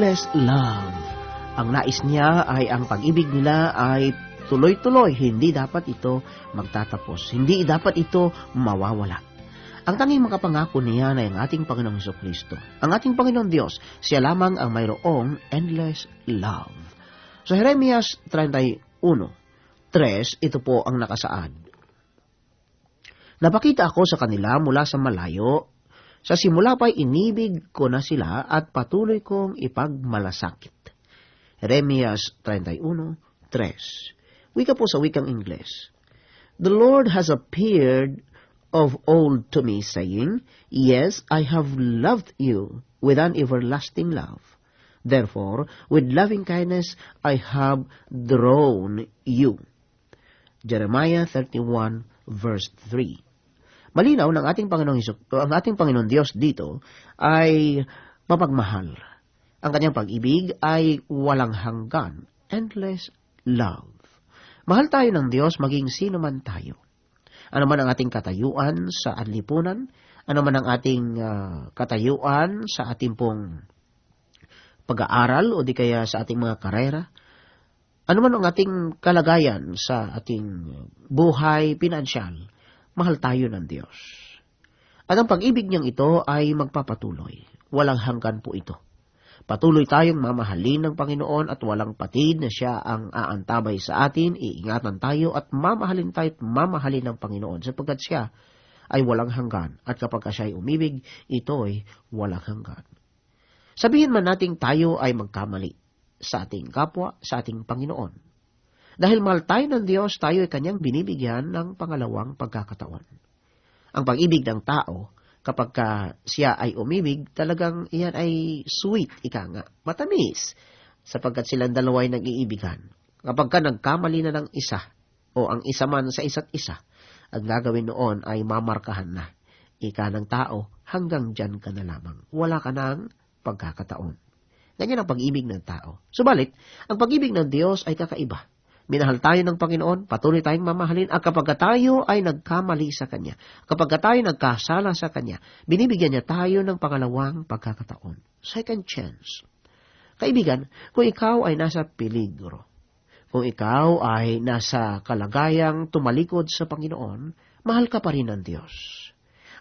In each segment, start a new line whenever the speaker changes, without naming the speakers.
endless love. Ang nais niya ay ang pag-ibig nila ay tuloy-tuloy. Hindi dapat ito magtatapos. Hindi dapat ito mawawala. Ang tanging makapangako niya ay ang ating Panginoong Jesucristo. Ang ating Panginoong Diyos, siya lamang ang mayroong endless love. So Jeremias 31:3, ito po ang nakasaad. Napakita ako sa kanila mula sa malayo. Sa simula pa'y inibig ko na sila at patuloy kong ipagmalasakit. Jeremias 31:3. Wika po sa wikang Ingles. The Lord has appeared of old to me, saying, Yes, I have loved you with an everlasting love. Therefore, with loving kindness I have drawn you. Jeremiah 31:3. Malinaw ng ating Panginoong Diyos dito ay mapagmahal. Ang kanyang pag-ibig ay walang hanggan, endless love. Mahal tayo ng Diyos maging sino man tayo. Ano man ang ating katayuan sa lipunan, ano man ang ating katayuan sa ating pong pag-aaral o di kaya sa ating mga karera, ano man ang ating kalagayan sa ating buhay pinansyal, mahal tayo ng Diyos. At ang pag-ibig niyang ito ay magpapatuloy. Walang hanggan po ito. Patuloy tayong mamahalin ng Panginoon at walang patid na siya ang aantabay sa atin, iingatan tayo at mamahalin tayo at mamahalin ng Panginoon sapagkat siya ay walang hanggan at kapag siya ay umibig, ito ay walang hanggan. Sabihin man nating tayo ay magkamali sa ating kapwa, sa ating Panginoon. Dahil mahal tayo ng Diyos, tayo ay kanyang binibigyan ng pangalawang pagkakataon. Ang pag-ibig ng tao, kapag siya ay umibig, talagang iyan ay sweet, ika nga, matamis, sapagkat silang dalawa ay nag-iibigan. Kapag nagkamali na ng isa, o ang isa man sa isa't isa, ang gagawin noon ay mamarkahan na. Ika ng tao, hanggang dyan ka na lamang. Wala ka ng pagkakataon. Ganyan ang pag-ibig ng tao. Subalit, ang pag-ibig ng Diyos ay kakaiba. Minahal tayo ng Panginoon, patuloy tayong mamahalin, at kapag tayo ay nagkamali sa Kanya, kapag tayo nagkasala sa Kanya, binibigyan niya tayo ng pangalawang pagkakataon. Second chance. Kaibigan, kung ikaw ay nasa peligro, kung ikaw ay nasa kalagayang tumalikod sa Panginoon, mahal ka pa rin ng Diyos.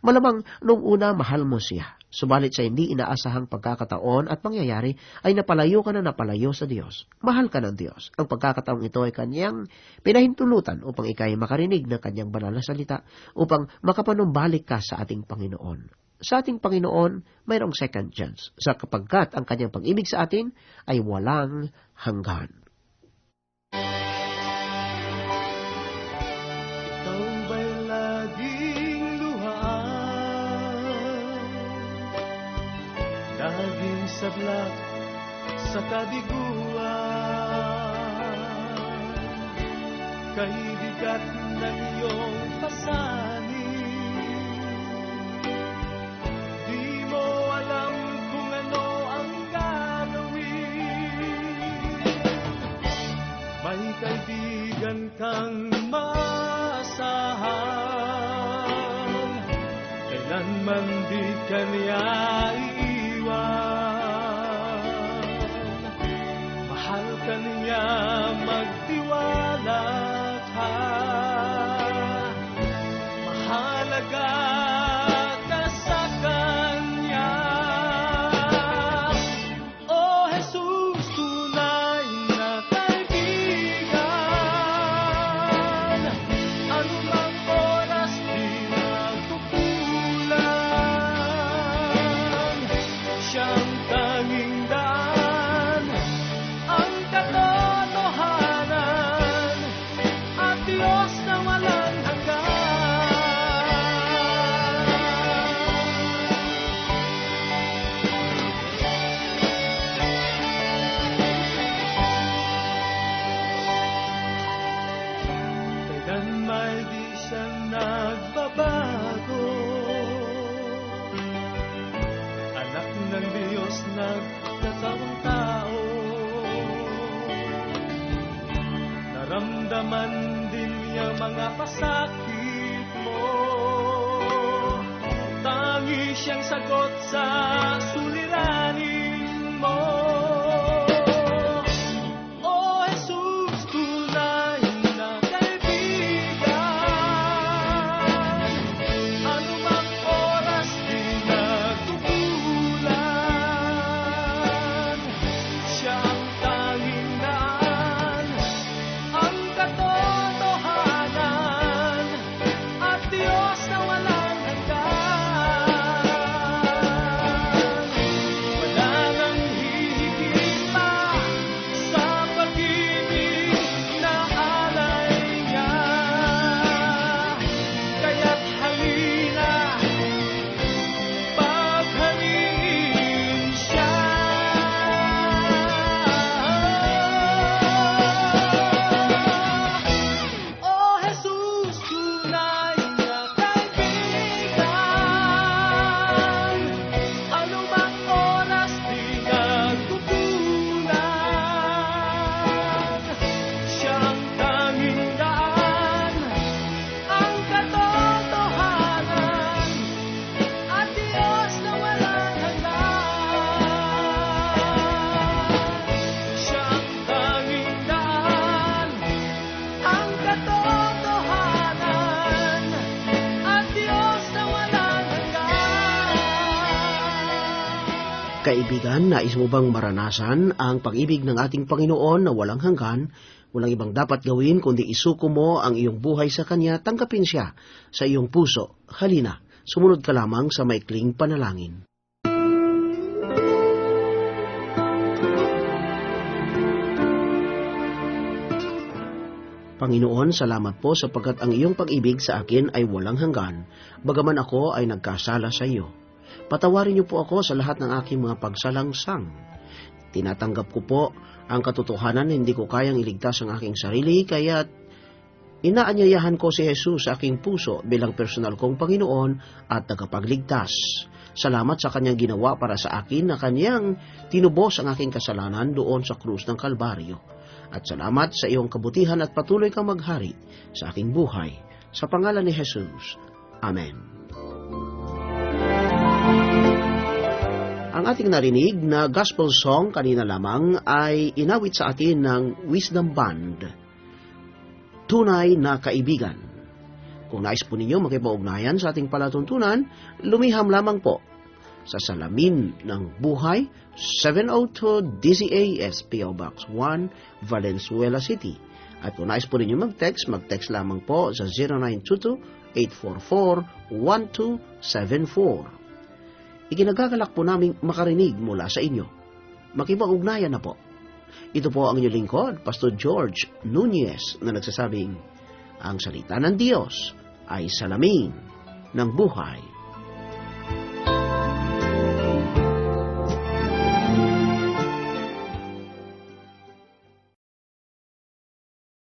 Malamang nung una mahal mo siya, subalit sa hindi inaasahang pagkakataon at pangyayari ay napalayo ka na napalayo sa Diyos. Mahal ka ng Diyos. Ang pagkakataong ito ay kanyang pinahintulutan upang ikay makarinig ng kanyang banal na salita, upang makapanumbalik ka sa ating Panginoon. Sa ating Panginoon, mayroong second chance, sapagkat ang kanyang pag-ibig sa atin ay walang hanggan.
Laging sablak sa kabiguan, kay bigat ng iyong pasanin. Di mo alam kung ano ang gagawin. May kaibigan kang maasahan, kailanman di ka niya mahal ka niya, magtiwala ka, mahalaga ka sa kanya. O Jesus, tunay na kaibigan, anumang oras di nagkukulang, siyang tanging daan, ang katotohanan, at Diyos na walang hanggan. Kailan may di siya nagbabago, anak ng Diyos nagkatawang tao. Naramdaman din niya mga pasakit mo, tangi siyang sagot sa suliranin mo.
kaibigan, nais mo bang maranasan ang pag-ibig ng ating Panginoon na walang hanggan? Walang ibang dapat gawin kundi isuko mo ang iyong buhay sa Kanya, tanggapin siya sa iyong puso. Halina, sumunod ka lamang sa maikling panalangin. Panginoon, salamat po sapagkat ang iyong pag-ibig sa akin ay walang hanggan, bagaman ako ay nagkasala sa iyo. Patawarin niyo po ako sa lahat ng aking mga pagsalangsang. Tinatanggap ko po ang katotohanan na hindi ko kayang iligtas ang aking sarili, kaya inaanyayahan ko si Jesus sa aking puso bilang personal kong Panginoon at tagapagligtas. Salamat sa kanyang ginawa para sa akin na kanyang tinubos ang aking kasalanan doon sa krus ng Kalbaryo. At salamat sa iyong kabutihan at patuloy kang maghari sa aking buhay. Sa pangalan ni Jesus. Amen. Ang ating narinig na gospel song kanina lamang ay inawit sa atin ng Wisdom Band, Tunay na Kaibigan. Kung nais po ninyo makipag-ugnayan sa ating palatuntunan, lumiham lamang po sa Salamin ng Buhay, 702 DZAS PO Box 1, Valenzuela City. At kung nais po ninyo mag-text lamang po sa 0922-844-1274. Iginagagalak po namin makarinig mula sa inyo. Makipag-ugnayan na po. Ito po ang inyong lingkod, Pastor George Nunez, na nagsasabing, ang salita ng Diyos ay salamin ng buhay.